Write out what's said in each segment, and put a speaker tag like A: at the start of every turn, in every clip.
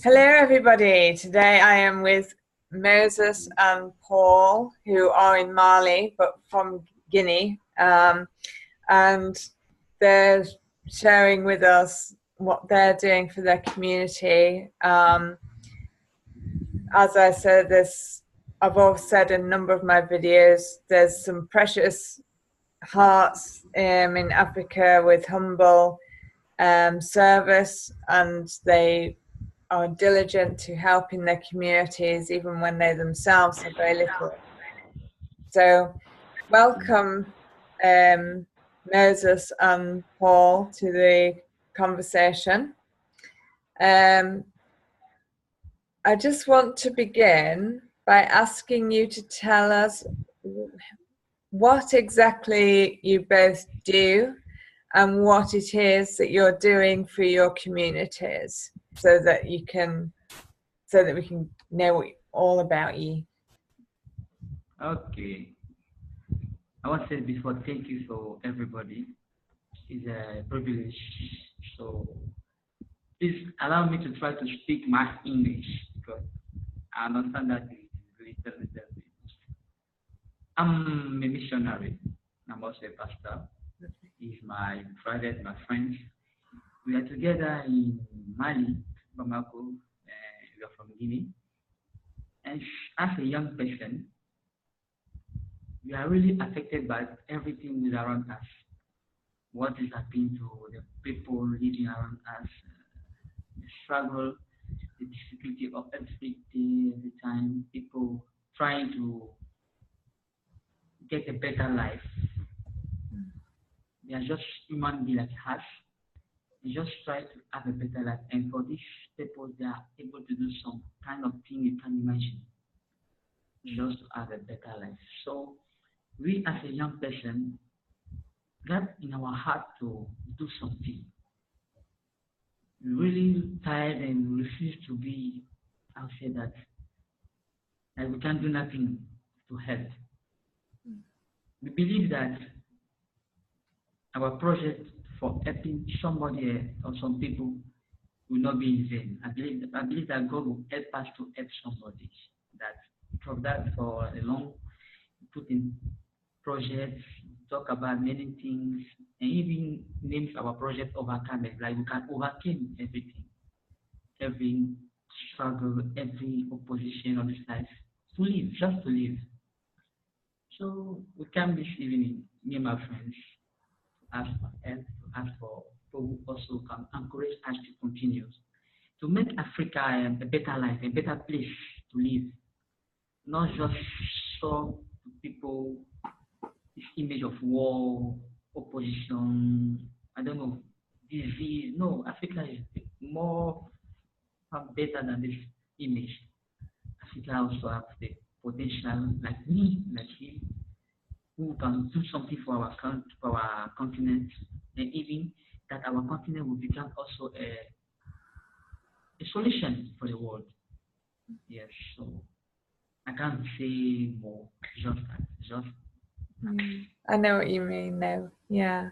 A: Hello everybody, today I am with Moses and Paul, who are in Mali but from Guinea, and they're sharing with us what they're doing for their community. As I said, I've always said in a number of my videos, there's some precious hearts in Africa with humble service, and they are diligent to help in their communities even when they themselves have very little. So welcome Moses and Paul to the conversation. I just want to begin by asking you to tell us what exactly you both do and what it is that you're doing for your communities, so that we can know all about you.
B: Okay. I want to say before, thank you for everybody. It's a privilege. So please allow me to try to speak my English because I understand that it's little bit. I'm a missionary. I'm also a pastor. He's my brother, my friends. We are together in Mali, Bamako. We are from Guinea. And as a young person, we are really affected by everything that's around us. What is happening to the people living around us, the struggle, the difficulty of every day, every time, people trying to get a better life. They are just human beings like us. They just try to have a better life. And for these people, they are able to do some kind of thing you can imagine, just to have a better life. So we as a young person, got in our heart to do something. We really tired and refuse to be, I'll say that we can't do nothing to help. We believe that our project for helping somebody or some people will not be in vain. I believe that God will help us to help somebody. That from that for a long put in projects, talk about many things, and even names our project overcome it. Like we can overcome everything, every struggle, every opposition on this life to live, just to live. So we come this evening, me and my friends, to ask for help, to ask for people who also can encourage us to continue, to make Africa a better life, a better place to live. Not just show people this image of war, opposition, I don't know, disease. No, Africa is more better than this image. Africa also has the potential, like me, like him, who can do something for our continent, and even that our continent will become also a solution for the world. Yes, so I can't say more. Just that. Just.
A: I know what you mean now. Yeah.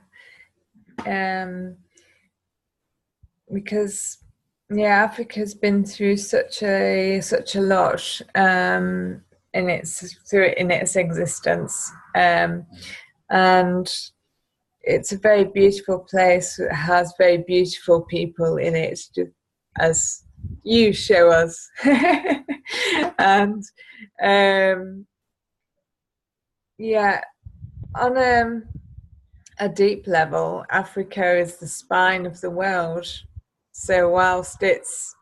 A: Because Africa's been through such a lot in its existence, and it's a very beautiful place. It has very beautiful people in it, just as you show us. And on a deep level, Africa is the spine of the world. So whilst it's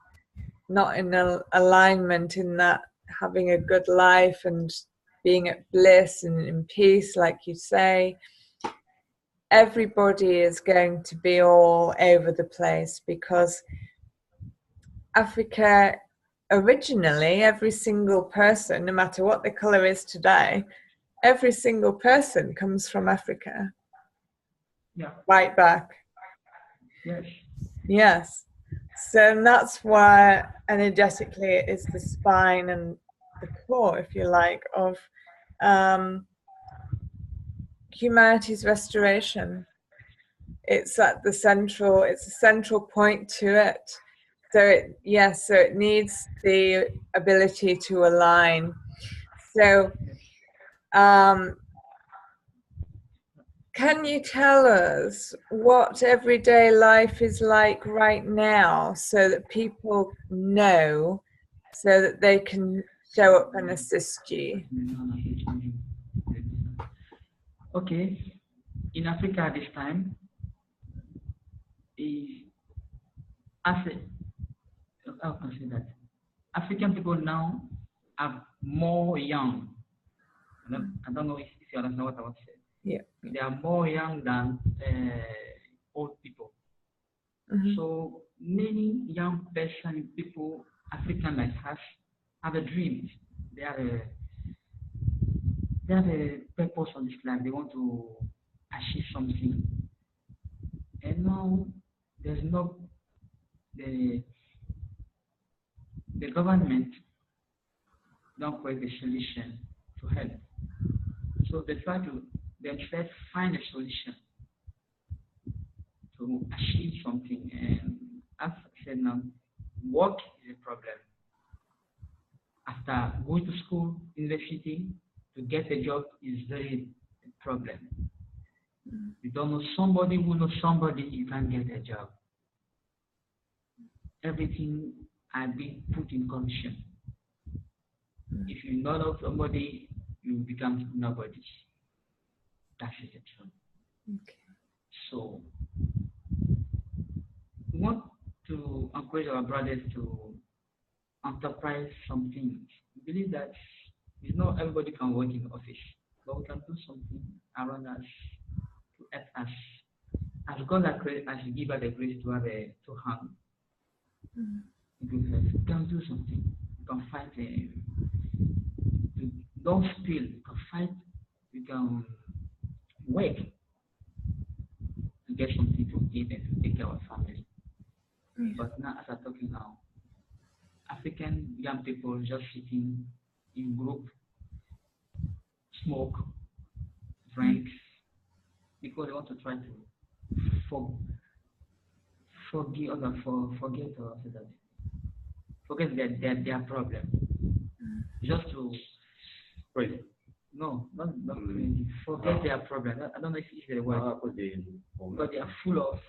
A: not in alignment in that having a good life and being at bliss and in peace, like you say, everybody is going to be all over the place, because Africa, originally, every single person, no matter what the colour is today, every single person comes from Africa.
B: Yeah.
A: Right back.
B: Yes.
A: Yes. So that's why energetically it is the spine and the core, if you like, of humanity's restoration. It's a central point to it. So it needs the ability to align. So can you tell us what everyday life is like right now so that people know, so that they can show up and assist you?
B: Okay, in Africa at this time, how can I say that? African people now are more young. I don't know if you understand what I want to say.
A: Yeah.
B: They are more young than old people.
A: Mm-hmm.
B: So many young people, African like us, have a dream. They have a purpose on this life. They want to achieve something. And now there's no the government don't create a solution to help. So they try to themselves find a solution to achieve something. And as I said now, work is a problem. After going to school, university, to get a job is very a problem. You don't know somebody who knows somebody, you can't get a job. Everything has been put in condition. If you don't know somebody, you become nobody. That is the truth.
A: Okay.
B: So we want to encourage our brothers to enterprise some things. We believe that not everybody can work in the office, but we can do something around us to help us. As God has given us the grace to have two hands, we can do something. We can fight. Don't steal. We can fight. We can work to get something to eat and to take care of our family. But now, as I'm talking now, African young people just sitting in group, smoke, drink, because they want to try to forget their problem. Just to no, not crazy. Forget their problem. I don't know if it's the word, but they are full of.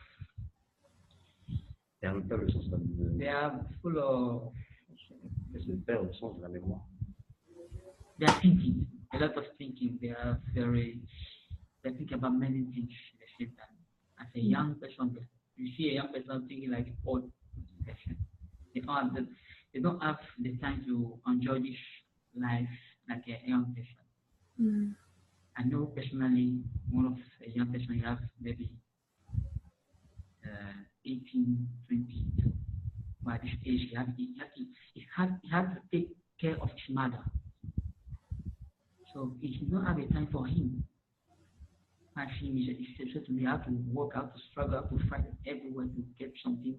B: They are full of. They are thinking a lot of thinking. They think about many things at the same time. As a young person, you see a young person thinking like an old person. They don't have the time to enjoy this life like a young person. I know personally one of a young person you have maybe 18, 20. But at this age, he had to take care of his mother. So he did not have a time for him. I see him, to me, I have to work, I have to struggle, I have to fight everywhere to get something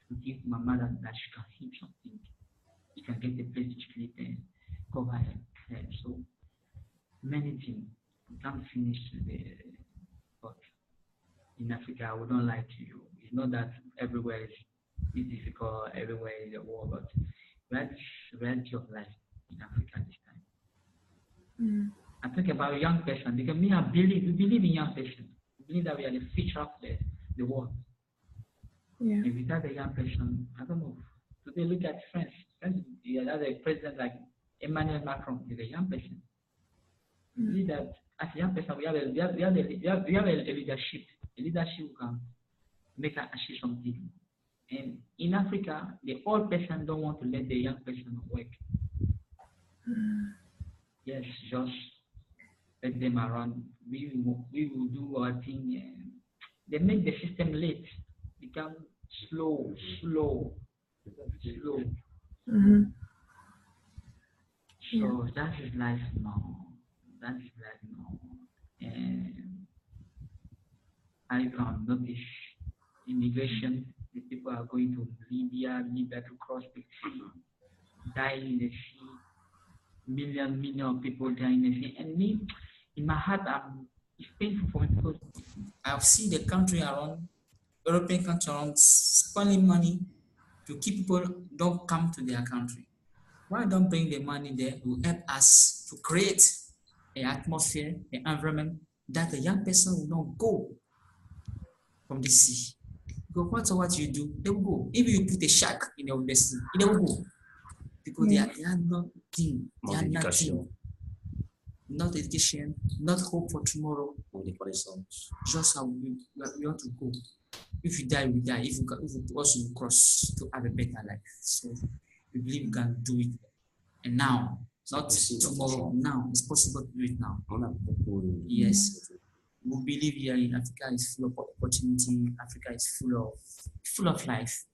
B: to give my mother that she can eat something. She can get a place to sleep and cover her head. So many things. We can't finish but in Africa, we don't lie to you. It's not that everywhere is difficult, everywhere is a war, but that's the reality of life in Africa this time. I think about a young person because we believe in young person. We believe that we are the future of the world. Yeah. And without a young person, I don't know. Today, look at France. France, you have a president like Emmanuel Macron is a young person. We believe that as a young person, we have a leadership. A leadership who can make us achieve something. And in Africa, the old person don't want to let the young person work. Yes, just let them around. We will do our thing. And they make the system late, become slow. So that is life now. And I can notice immigration. The people are going to Libya to cross the sea, die in the sea. Million of people dying in the sea. And me, in my heart, it's painful for me because I've seen the country around, European country around, spending money
C: to keep people don't come to their country. Why don't bring the money there to help us to create an atmosphere, an environment that a young person will not go from the sea? Because what's what you do, they will go. If you put a shark in the sea, they will go. Because they are nothing. They are nothing. Not education, not hope for tomorrow. Just how we want to go. If you die, we die. If you also cross to have a better life. So we believe we can do it. And now, not tomorrow, now. It's possible to do it now. Yes. We believe here in Africa is full of opportunity. Africa is full of life.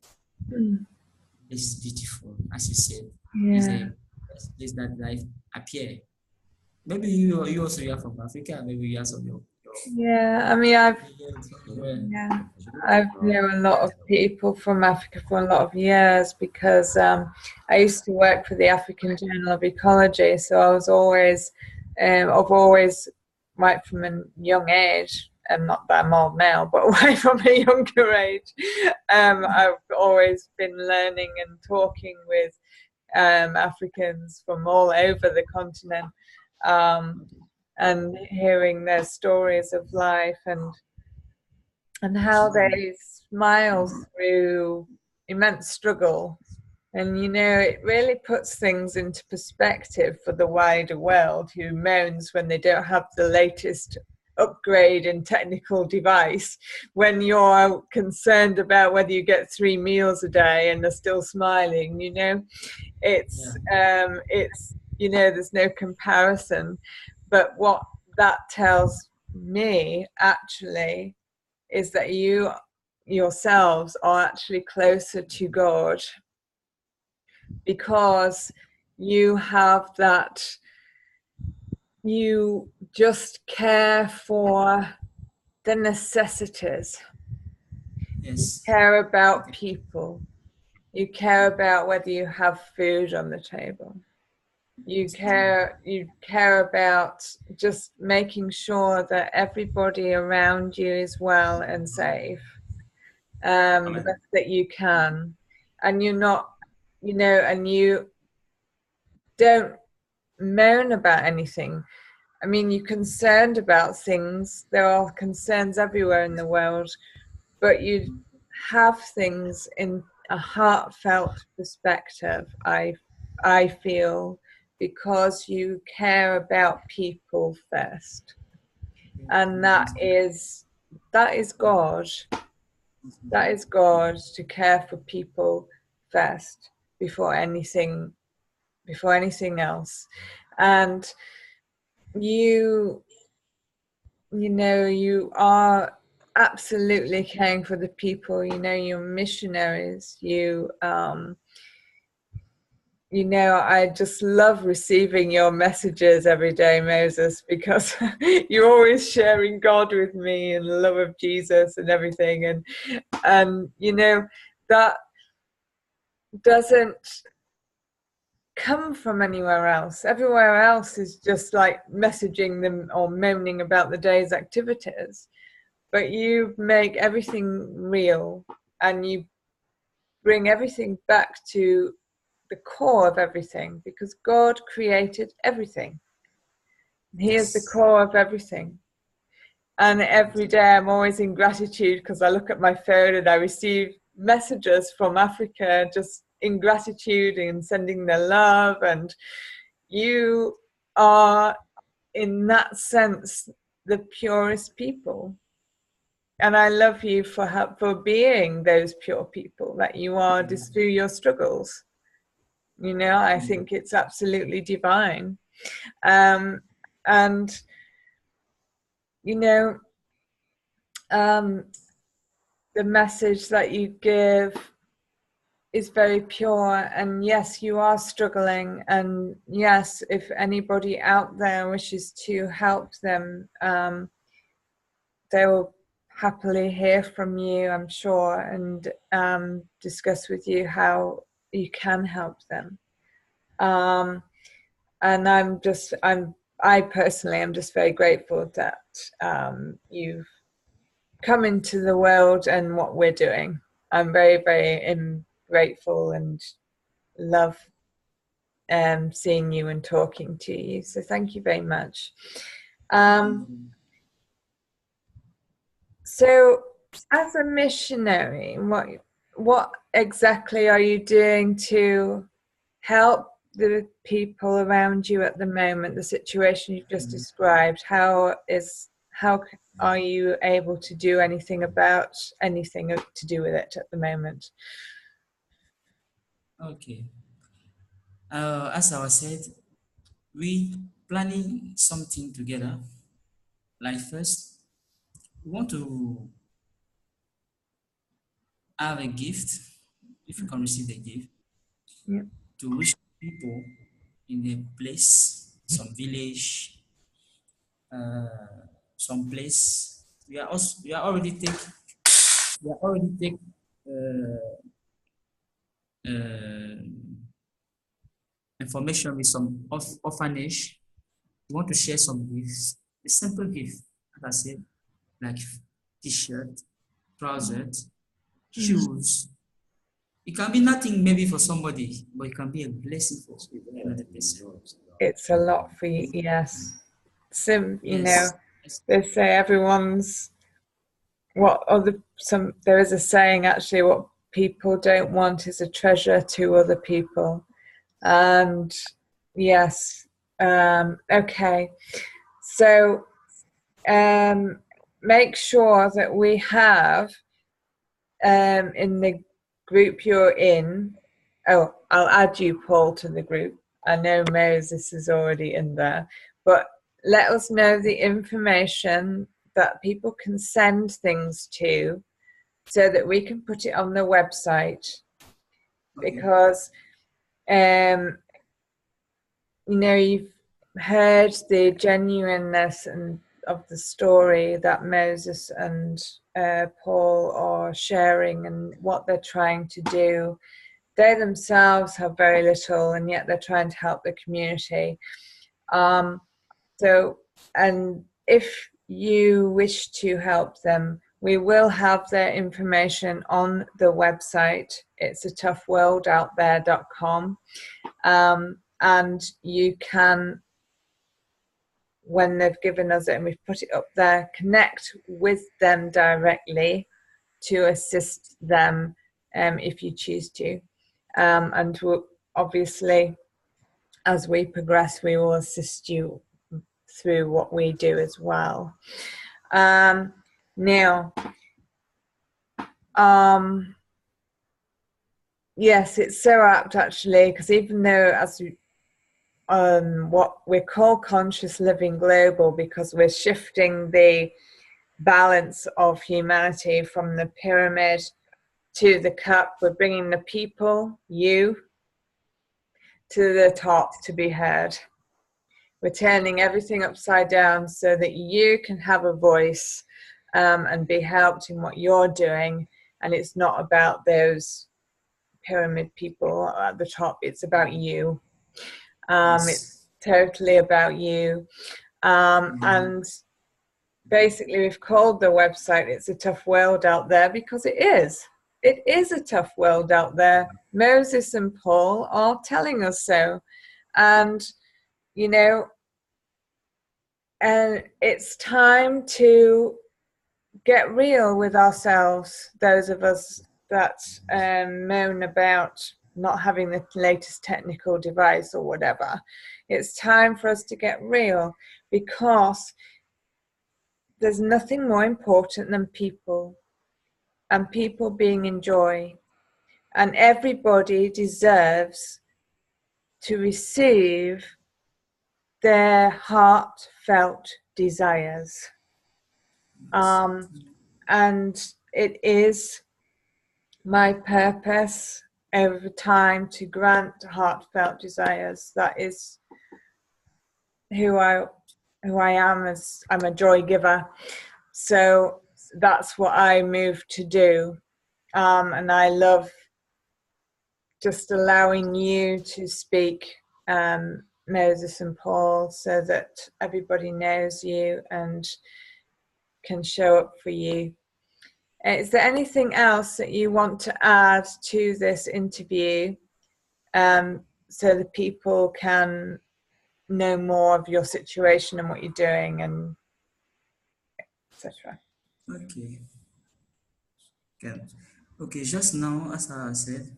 C: It's beautiful, as you said. It's a place that life appear. Maybe you also are from Africa. Maybe you are from your
A: yeah. I mean, I've known a lot of people from Africa for a lot of years because I used to work for the African Journal of Ecology. So I was always, I've always, right from a young age, and not that I'm old now, but right from a younger age, I've always been learning and talking with Africans from all over the continent. And hearing their stories of life and how they smile through immense struggle. And, you know, it really puts things into perspective for the wider world who moans when they don't have the latest upgrade in technical device, when you're concerned about whether you get 3 meals a day and they're still smiling. You know, it's you know, there's no comparison. But what that tells me actually is that you yourselves are actually closer to God, because you have that, you just care for the necessities.
C: Yes.
A: You care about people. You care about whether you have food on the table. You care about just making sure that everybody around you is well and safe, the best that you can. And you're not, you know, and you don't moan about anything. I mean, you're concerned about things. There are concerns everywhere in the world, but you have things in a heartfelt perspective, I feel, because you care about people first. And that is God. That is God, to care for people first before anything else. And you know, you are absolutely caring for the people. You know, you're missionaries. You know, I just love receiving your messages every day, Moses, because you're always sharing God with me and the love of Jesus and everything. And you know, that doesn't come from anywhere else. Everywhere else is just like messaging them or moaning about the day's activities. But you make everything real, and you bring everything back to the core of everything, because God created everything. He is the core of everything. And every day I'm always in gratitude, because I look at my phone and I receive messages from Africa just in gratitude and sending their love. And you are, in that sense, the purest people. And I love you for being those pure people that you are, just through your struggles. You know, I think it's absolutely divine. And, you know, the message that you give is very pure. And yes, you are struggling. And yes, if anybody out there wishes to help them, they will happily hear from you, I'm sure, and discuss with you how you can help them. And I personally am just very grateful that you've come into the world and what we're doing. I'm very, very grateful and love seeing you and talking to you. So thank you very much. So as a missionary, what exactly are you doing to help the people around you at the moment, the situation you've just described? How are you able to do anything about anything to do with it at the moment?
C: Okay. As I was said, we planning something together. Like first, we want to have a gift, if you can receive the gift,
A: Yeah.
C: to reach people in a place, some village, some place. We are already take uh, information with some orphanage. We want to share some gifts, a simple gift, as I said, like t-shirt, trousers, shoes. It can be nothing maybe for somebody, but it can be a blessing for another person.
A: It's a lot for you, yes. You know,
C: Yes.
A: they say everyone's there is a saying actually, what people don't want is a treasure to other people. And yes, okay. So make sure that we have in the group you're in. Oh, I'll add you, Paul, to the group. I know Moses is already in there, but let us know the information that people can send things to so that we can put it on the website.
C: Okay.
A: Because you know, you've heard the genuineness of the story that Moses and Paul are sharing and what they're trying to do. They themselves have very little, and yet they're trying to help the community. So, and if you wish to help them, we will have their information on the website. It's atoughworldoutthere.com. And you can, when they've given us it and we've put it up there, connect with them directly to assist them if you choose to. And we'll, obviously, as we progress, we will assist you through what we do as well. Now, yes, it's so apt actually, because even though as we, what we call conscious living global, because we're shifting the balance of humanity from the pyramid to the cup, we're bringing the people, you, to the top to be heard. We're turning everything upside down so that you can have a voice and be helped in what you're doing. And it's not about those pyramid people at the top, it's about you. It's totally about you. And basically, we've called the website It's a Tough World Out There because it is. It is a tough world out there. Moses and Paul are telling us so. And, you know, and it's time to get real with ourselves, those of us that moan about not having the latest technical device or whatever. It's time for us to get real, because there's nothing more important than people, and people being in joy. And everybody deserves to receive their heartfelt desires. And it is my purpose over time to grant heartfelt desires. That is who I am. As I'm a joy giver, so that's what I move to do. And I love just allowing you to speak, Moses and Paul, so that everybody knows you and can show up for you. Is there anything else that you want to add to this interview, so that people can know more of your situation and what you're doing, and etc.?
C: Okay. Okay, just now, as I said,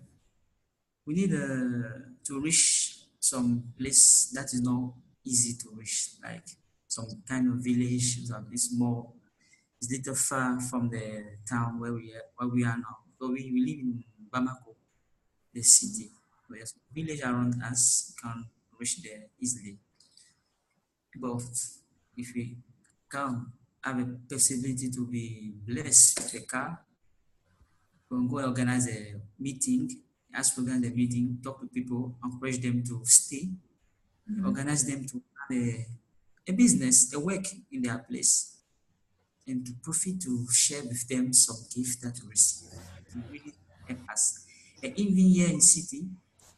C: we need to reach some place that is not easy to reach, like some kind of village that is more, is little far from the town where we are now. So we live in Bamako, the city. There's village around us, can reach there easily. But if we can have a possibility to be blessed with a car, we can go organize a meeting, ask to organize a meeting, talk to people, encourage them to stay, organize them to have a business, a work in their place, and to profit to share with them some gift that we receive. To really help us. And even here in city,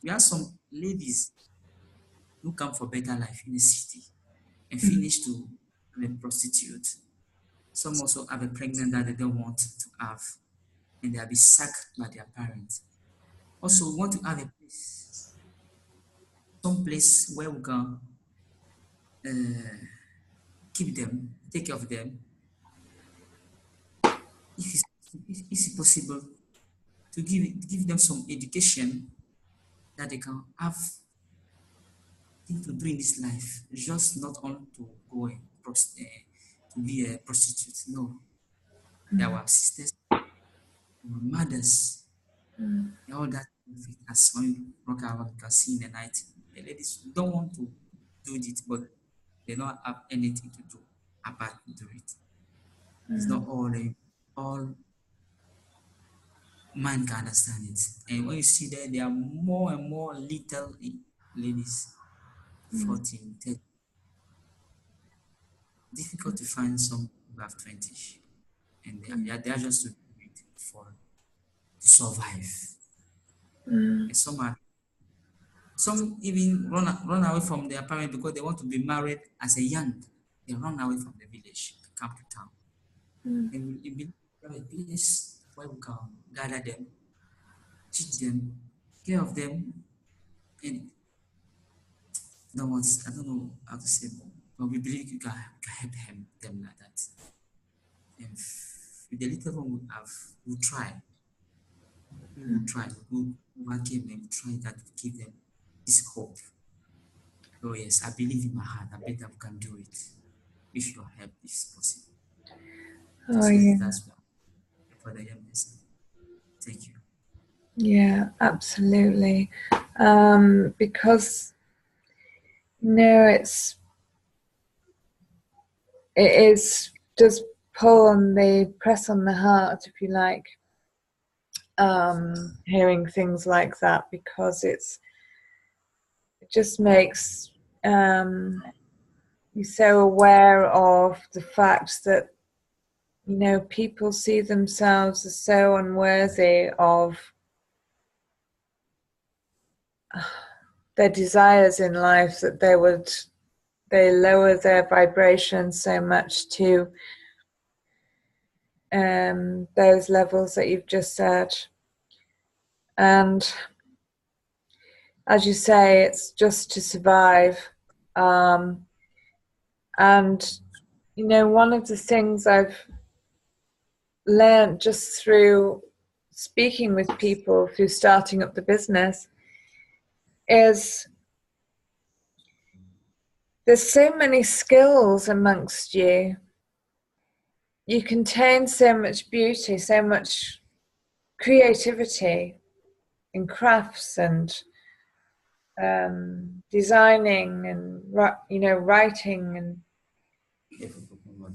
C: we have some ladies who come for better life in the city and finish to be a prostitute. Some also have a pregnant that they don't want to have, and they'll be sacked by their parents. Also, we want to have a place, some place where we can keep them, take care of them, if it's possible, to give them some education that they can have things to do in this life, just not only to go and to be a prostitute. No, they are our sisters, our mothers, and all that as when we rock around, you can see in the night. The ladies don't want to do it, but they don't have anything to do apart to do it. It's not all man can understand it. And when you see that there are more and more little ladies, 14, 10, difficult to find some who have 20. And they are just to do it to survive. And some even run away from their parents because they want to be married as a young. They run away from the village, come to town. And we have a place where we can gather them, teach them, care of them, and I don't know how to say, but we believe you can help them like that. And with the little one we have, we will try, we work him and try that to give them this hope. Oh yes, I believe in my heart. I bet I can do it if your help is possible. That's what for the young person. Thank you.
A: Yeah, absolutely. Because it is just press on the heart, if you like, hearing things like that, because it just makes you so aware of the fact that people see themselves as so unworthy of their desires in life that they lower their vibration so much to those levels that you've just said. And as you say, it's just to survive. And one of the things I've learned just through speaking with people, through starting up the business, is there's so many skills amongst you. You contain so much beauty, so much creativity in crafts and designing and writing, and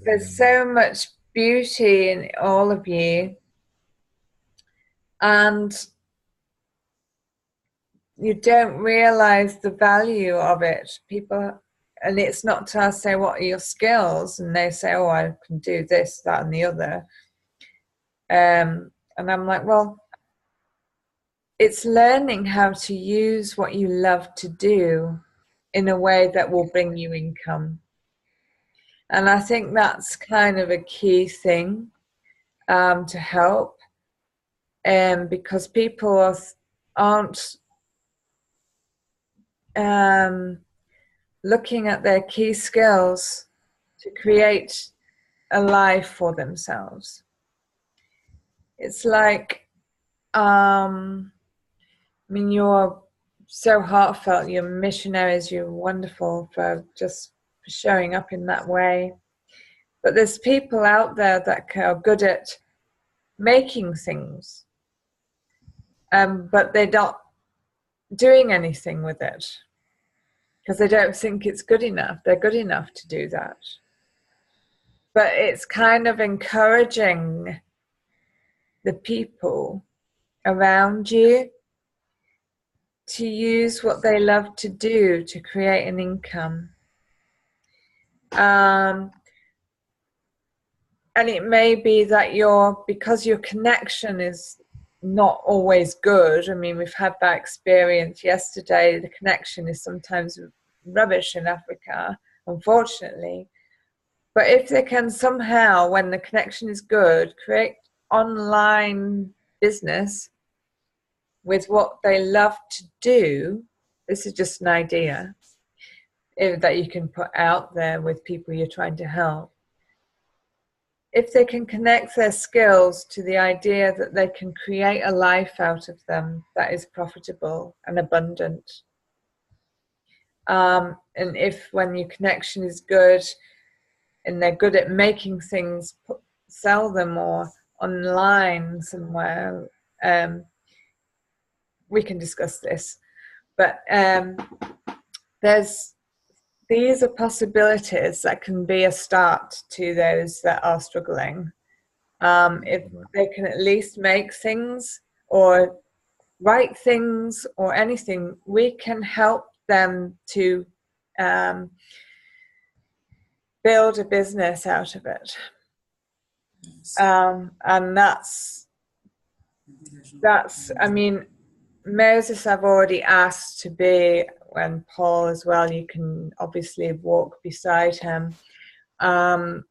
A: there's so much beauty in all of you, and you don't realize the value of it. People, and it's not to say what are your skills, and they say, oh, I can do this, that, and the other, and I'm like, well, it's learning how to use what you love to do in a way that will bring you income. And I think that's kind of a key thing. to help, because people aren't looking at their key skills to create a life for themselves. It's like, I mean, you're so heartfelt, you're missionaries, you're wonderful for just showing up in that way. But there's people out there that are good at making things, but they're not doing anything with it because they don't think it's good enough. They're good enough to do that. But it's kind of encouraging the people around you to use what they love to do to create an income. And it may be that because your connection is not always good. I mean, we've had that experience yesterday. The connection is sometimes rubbish in Africa, unfortunately. But if they can somehow, when the connection is good, create online business with what they love to do, this is just an idea that you can put out there with people you're trying to help. If they can connect their skills to the idea that they can create a life out of them that is profitable and abundant, and if when your connection is good and they're good at making things, sell them or online somewhere, we can discuss this. But these are possibilities that can be a start to those that are struggling. If they can at least make things or write things or anything, we can help them to build a business out of it. And that's, I mean, Moses I've already asked to be, and Paul as well, you can obviously walk beside him, to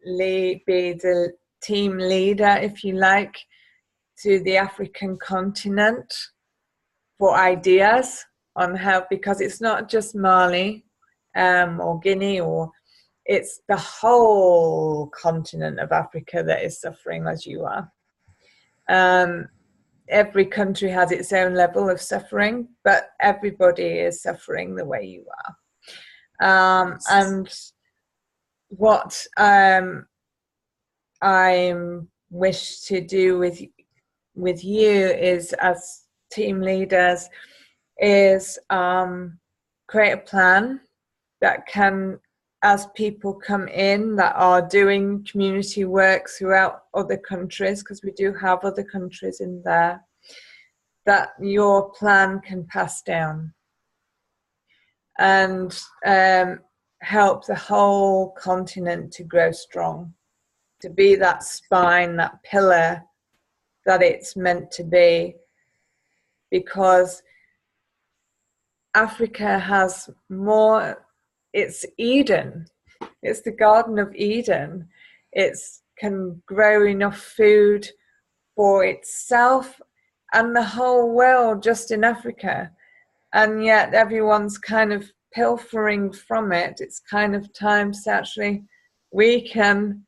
A: be the team leader, if you like, to the African continent for ideas on how, because it's not just Mali or Guinea, or it's the whole continent of Africa that is suffering as you are. Every country has its own level of suffering, but everybody is suffering the way you are. And what I wish to do with you is, as team leaders, is create a plan that can, as people come in that are doing community work throughout other countries, because we do have other countries in there, that your plan can pass down and help the whole continent to grow strong, to be that spine, that pillar that it's meant to be. Because Africa has more, it's Eden, it's the Garden of Eden. It can grow enough food for itself and the whole world just in Africa. And yet everyone's kind of pilfering from it. It's kind of time to actually, we can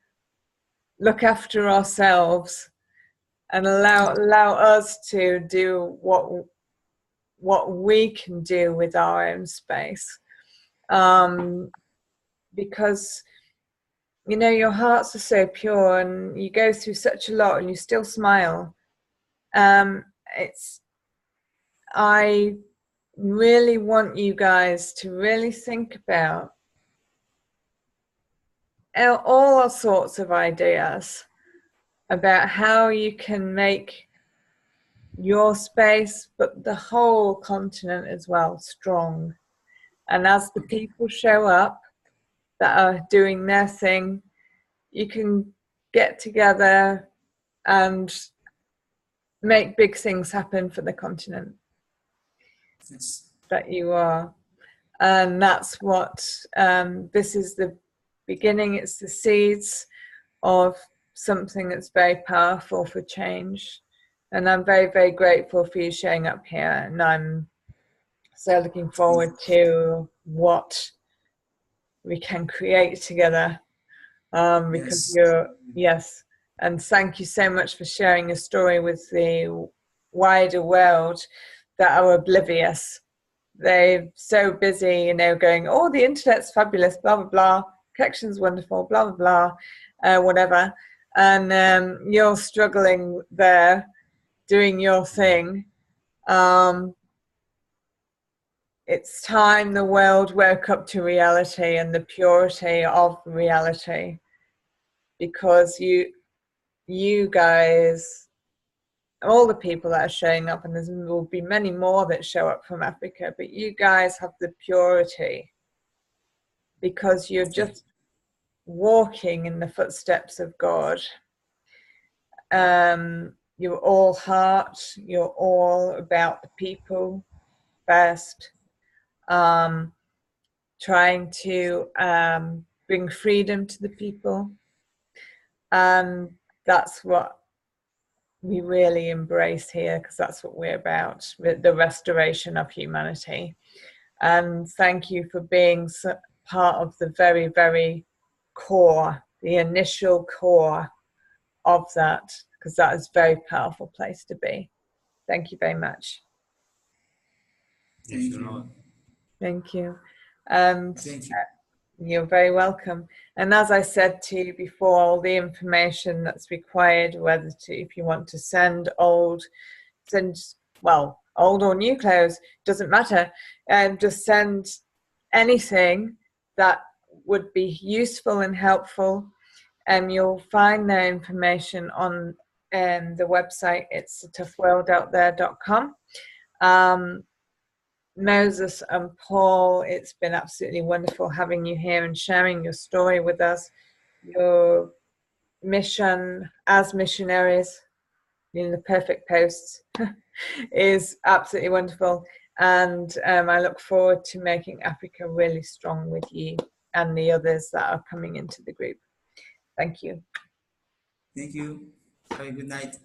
A: look after ourselves and allow us to do what we can do with our own space. Because, you know, your hearts are so pure and you go through such a lot and you still smile. I really want you guys to really think about all sorts of ideas about how you can make your space, but the whole continent as well, strong. And as the people show up that are doing their thing, you can get together and make big things happen for the continent.
C: Yes.
A: That you are. And that's what this is the beginning. It's the seeds of something that's very powerful for change. And I'm very, very grateful for you showing up here. And I'm so looking forward to what we can create together. Because yes. And thank you so much for sharing your story with the wider world that are oblivious. They're so busy, you know, going, oh, the internet's fabulous, blah, blah, blah, connection's wonderful, blah, blah, blah, whatever. And you're struggling there, doing your thing. It's time the world woke up to reality and the purity of reality, because you guys, all the people that are showing up, and there will be many more that show up from Africa, but you guys have the purity because you're just walking in the footsteps of God. You're all heart, you're all about the people first, trying to bring freedom to the people. And that's what we really embrace here, because that's what we're about, the restoration of humanity. And thank you for being part of the very, very core, the initial core of that, because that is a very powerful place to be. Thank you very much.
C: Thank you.
A: Thank you. And
C: thank you.
A: You're very welcome. And as I said to you before, all the information that's required, whether if you want to send old or new clothes, doesn't matter, and just send anything that would be useful and helpful. And you'll find their information on the website. It's toughworldouthere.com. Moses and Paul, it's been absolutely wonderful having you here and sharing your story with us. Your mission as missionaries, in the perfect posts, is absolutely wonderful. And I look forward to making Africa really strong with you and the others that are coming into the group. Thank you.
C: Thank you. Have a good night.